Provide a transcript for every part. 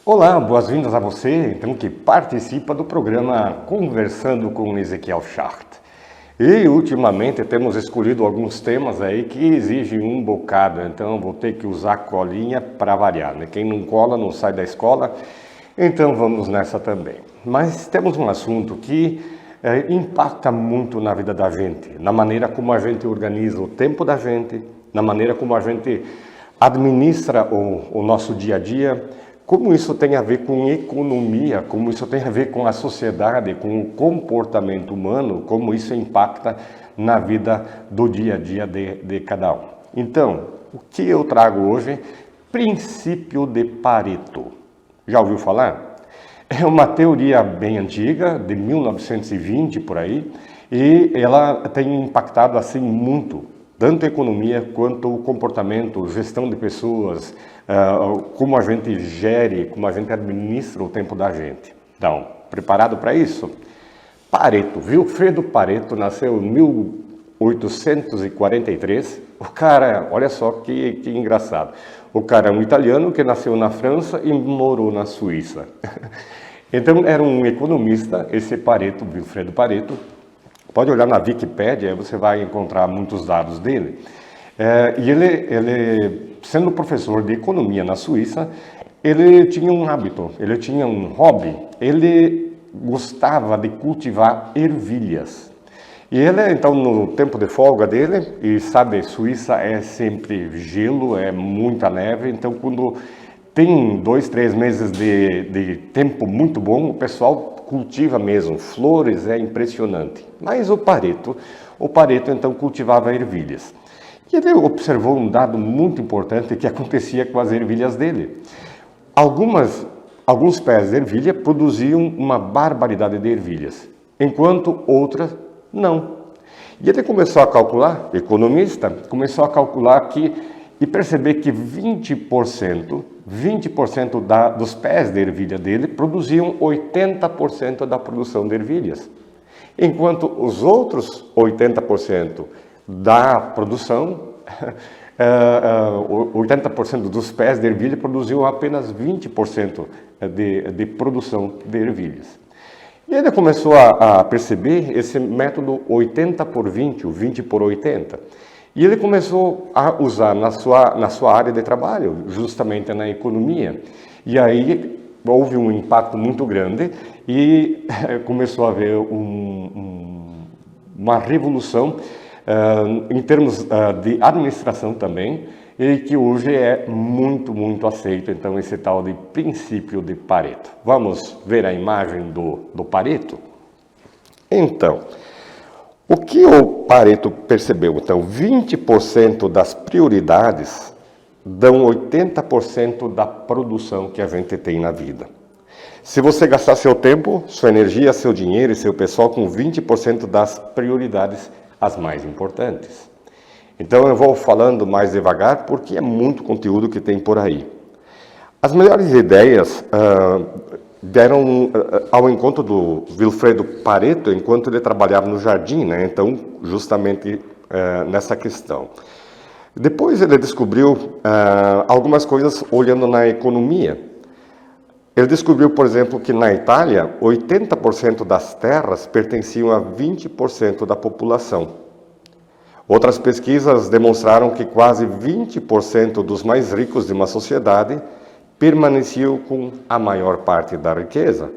Olá, boas-vindas a você, então, que participa do programa Conversando com Ezequiel Schacht. E, ultimamente, temos escolhido alguns temas aí que exigem um bocado, então vou ter que usar colinha para variar, né? Quem não cola não sai da escola, então vamos nessa também. Mas temos um assunto que impacta muito na vida da gente, na maneira como a gente organiza o tempo da gente, na maneira como a gente administra o nosso dia a dia, como isso tem a ver com economia, como isso tem a ver com a sociedade, com o comportamento humano, como isso impacta na vida do dia a dia de cada um. Então, o que eu trago hoje? Princípio de Pareto. Já ouviu falar? É uma teoria bem antiga, de 1920 por aí, e ela tem impactado assim muito, tanto a economia quanto o comportamento, gestão de pessoas, como a gente gere, como a gente administra o tempo da gente. Então, preparado para isso? Pareto, Vilfredo Pareto, nasceu em 1843. O cara, olha só que engraçado. O cara é um italiano que nasceu na França e morou na Suíça. Então, era um economista, esse Pareto, Vilfredo Pareto. Pode olhar na Wikipédia, aí você vai encontrar muitos dados dele. E ele, sendo professor de economia na Suíça, ele tinha um hábito, ele tinha um hobby, ele gostava de cultivar ervilhas. E ele, então, no tempo de folga dele, e sabe, Suíça é sempre gelo, é muita neve, então quando tem 2, 3 meses de tempo muito bom, o pessoal cultiva mesmo, flores, é impressionante. Mas o Pareto então cultivava ervilhas. E ele observou um dado muito importante que acontecia com as ervilhas dele. Alguns pés de ervilha produziam uma barbaridade de ervilhas, enquanto outras não. E ele começou a calcular, economista, começou a calcular e perceber que 20% dos pés de ervilha dele produziam 80% da produção de ervilhas, enquanto os outros 80% da produção, 80% dos pés de ervilha produziam apenas 20% de produção de ervilhas. E ele começou a perceber esse método 80 por 20, o 20 por 80. E ele começou a usar na sua área de trabalho, justamente na economia. E aí houve um impacto muito grande e começou a haver uma revolução em termos de administração também, e que hoje é muito, muito aceito, então, esse tal de princípio de Pareto. Vamos ver a imagem do Pareto? Então, o que o Pareto percebeu? Então, 20% das prioridades dão 80% da produção que a gente tem na vida. Se você gastar seu tempo, sua energia, seu dinheiro e seu pessoal com 20% das prioridades, as mais importantes. Então, eu vou falando mais devagar, porque é muito conteúdo que tem por aí. As melhores ideias deram ao encontro do Vilfredo Pareto, enquanto ele trabalhava no jardim, né? Então, justamente nessa questão. Depois ele descobriu algumas coisas olhando na economia. Ele descobriu, por exemplo, que na Itália, 80% das terras pertenciam a 20% da população. Outras pesquisas demonstraram que quase 20% dos mais ricos de uma sociedade permaneciam com a maior parte da riqueza.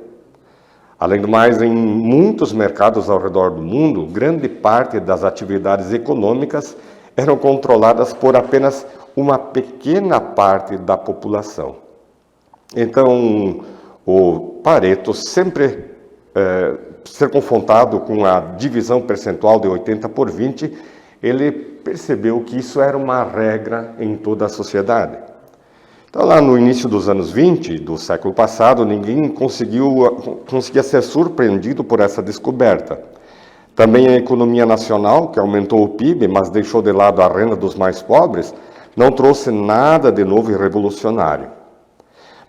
Além do mais, em muitos mercados ao redor do mundo, grande parte das atividades econômicas eram controladas por apenas uma pequena parte da população. Então, o Pareto sempre ser confrontado com a divisão percentual de 80 por 20, ele percebeu que isso era uma regra em toda a sociedade. Então, lá no início dos anos 20 do século passado, ninguém conseguia ser surpreendido por essa descoberta. Também a economia nacional, que aumentou o PIB, mas deixou de lado a renda dos mais pobres, Não trouxe nada de novo e revolucionário.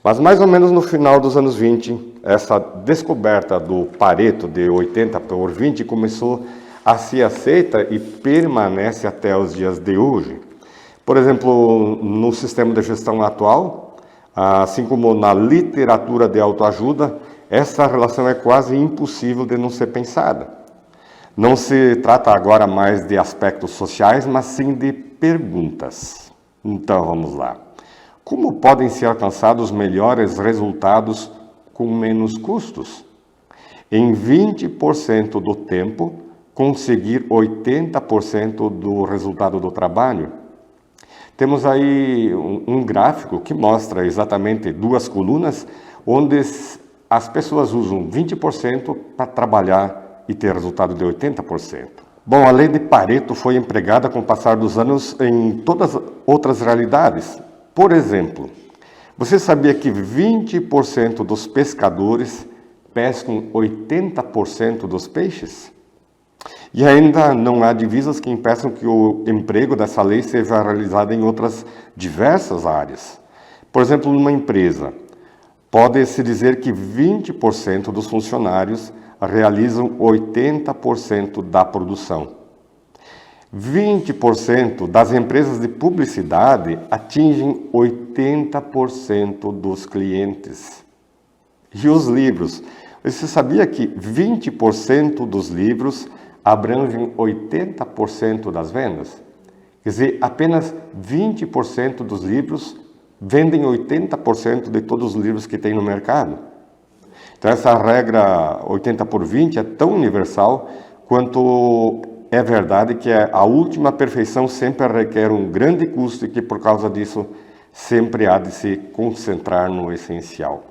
Mas mais ou menos no final dos anos 20, essa descoberta do Pareto de 80/20 começou a ser aceita e permanece até os dias de hoje. Por exemplo, no sistema de gestão atual, assim como na literatura de autoajuda, essa relação é quase impossível de não ser pensada. Não se trata agora mais de aspectos sociais, mas sim de perguntas. Então vamos lá. Como podem ser alcançados melhores resultados com menos custos? Em 20% do tempo, conseguir 80% do resultado do trabalho? Temos aí um gráfico que mostra exatamente duas colunas, onde as pessoas usam 20% para trabalhar e ter resultado de 80%. Bom, a lei de Pareto foi empregada com o passar dos anos em todas as outras realidades. Por exemplo, você sabia que 20% dos pescadores pescam 80% dos peixes? E ainda não há divisas que impeçam que o emprego dessa lei seja realizado em outras diversas áreas. Por exemplo, numa empresa, pode-se dizer que 20% dos funcionários realizam 80% da produção. 20% das empresas de publicidade atingem 80% dos clientes. E os livros? Você sabia que 20% dos livros abrangem 80% das vendas? Quer dizer, apenas 20% dos livros vendem 80% de todos os livros que tem no mercado. Então essa regra 80/20 é tão universal quanto é verdade que a última perfeição sempre requer um grande custo e que por causa disso sempre há de se concentrar no essencial.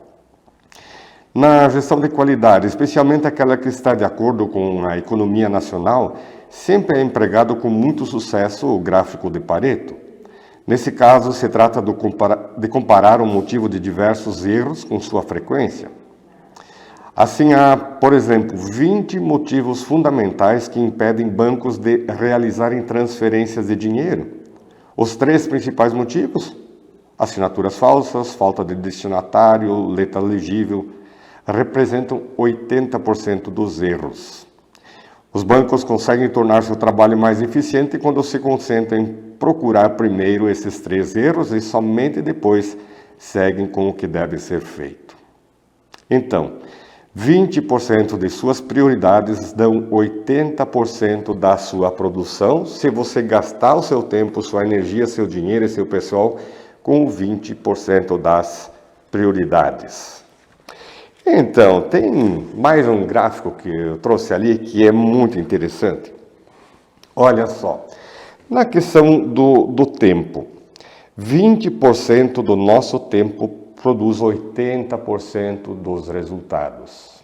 Na gestão de qualidade, especialmente aquela que está de acordo com a economia nacional, sempre é empregado com muito sucesso o gráfico de Pareto. Nesse caso, se trata de comparar o motivo de diversos erros com sua frequência. Assim, há, por exemplo, 20 motivos fundamentais que impedem bancos de realizarem transferências de dinheiro. Os 3 principais motivos: assinaturas falsas, falta de destinatário, letra legível, representam 80% dos erros. Os bancos conseguem tornar seu trabalho mais eficiente quando se concentram em procurar primeiro esses 3 erros e somente depois seguem com o que deve ser feito. Então, 20% de suas prioridades dão 80% da sua produção, se você gastar o seu tempo, sua energia, seu dinheiro e seu pessoal com 20% das prioridades. Então, tem mais um gráfico que eu trouxe ali que é muito interessante. Olha só, na questão do tempo, 20% do nosso tempo produz 80% dos resultados.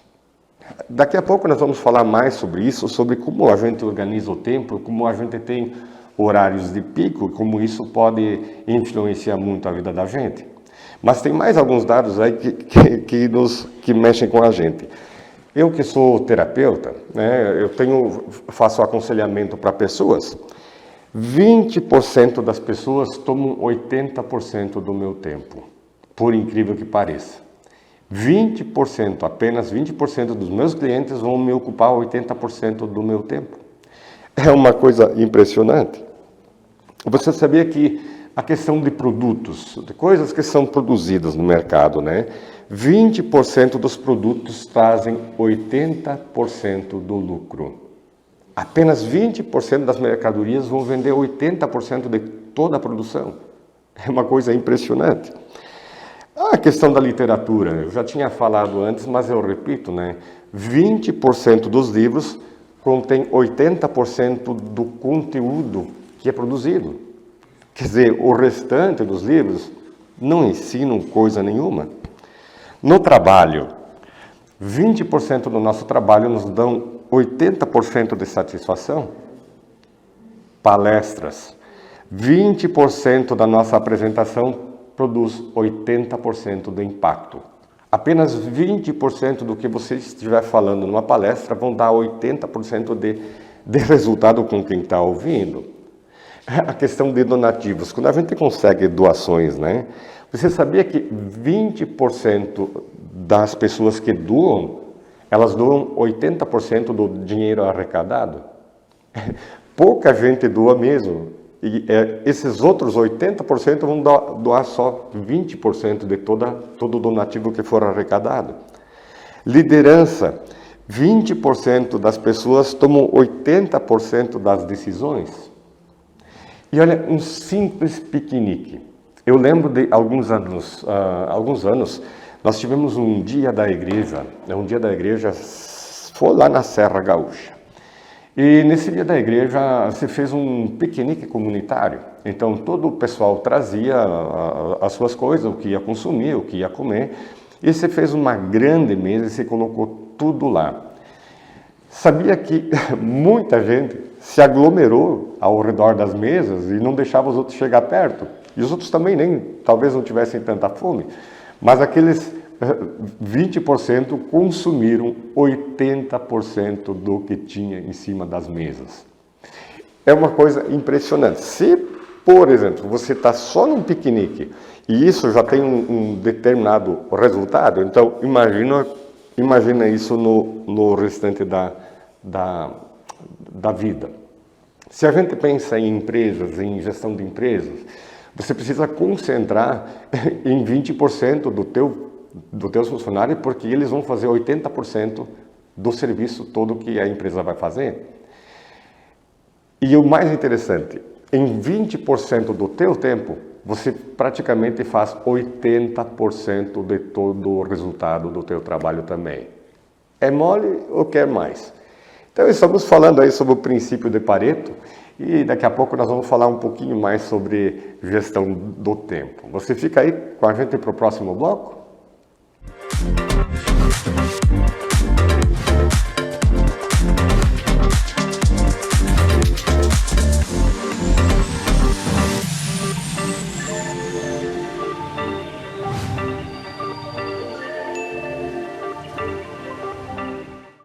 Daqui a pouco nós vamos falar mais sobre isso, sobre como a gente organiza o tempo, como a gente tem horários de pico, como isso pode influenciar muito a vida da gente. Mas tem mais alguns dados aí que mexem com a gente. Eu que sou terapeuta, né, faço aconselhamento para pessoas, 20% das pessoas tomam 80% do meu tempo, por incrível que pareça. 20%, apenas 20% dos meus clientes vão me ocupar 80% do meu tempo. É uma coisa impressionante. Você sabia que a questão de produtos, de coisas que são produzidas no mercado, né? 20% dos produtos trazem 80% do lucro. Apenas 20% das mercadorias vão vender 80% de toda a produção. É uma coisa impressionante. A questão da literatura, eu já tinha falado antes, mas eu repito, né? 20% dos livros contém 80% do conteúdo que é produzido. Quer dizer, o restante dos livros não ensinam coisa nenhuma. No trabalho, 20% do nosso trabalho nos dão 80% de satisfação. Palestras, 20% da nossa apresentação produz 80% do impacto. Apenas 20% do que você estiver falando numa palestra vão dar 80% de resultado com quem está ouvindo. A questão de donativos. Quando a gente consegue doações, né? Você sabia que 20% das pessoas que doam, elas doam 80% do dinheiro arrecadado? Pouca gente doa mesmo. E esses outros 80% vão doar só 20% de todo o donativo que for arrecadado. Liderança. 20% das pessoas tomam 80% das decisões. E olha, um simples piquenique. Eu lembro de alguns anos, nós tivemos um dia da igreja, foi lá na Serra Gaúcha. E nesse dia da igreja se fez um piquenique comunitário. Então todo o pessoal trazia as suas coisas, o que ia consumir, o que ia comer. E se fez uma grande mesa e se colocou tudo lá. Sabia que muita gente se aglomerou ao redor das mesas e não deixava os outros chegar perto. E os outros também talvez não tivessem tanta fome. Mas aqueles 20% consumiram 80% do que tinha em cima das mesas. É uma coisa impressionante. Se, por exemplo, você está só num piquenique e isso já tem um determinado resultado, então imagina isso no restante da vida. Se a gente pensa em empresas, em gestão de empresas, você precisa concentrar em 20% do teus funcionários, porque eles vão fazer 80% do serviço todo que a empresa vai fazer. E o mais interessante, em 20% do teu tempo, você praticamente faz 80% de todo o resultado do teu trabalho também. É mole ou quer mais? Então, estamos falando aí sobre o princípio de Pareto e daqui a pouco nós vamos falar um pouquinho mais sobre gestão do tempo. Você fica aí com a gente para o próximo bloco?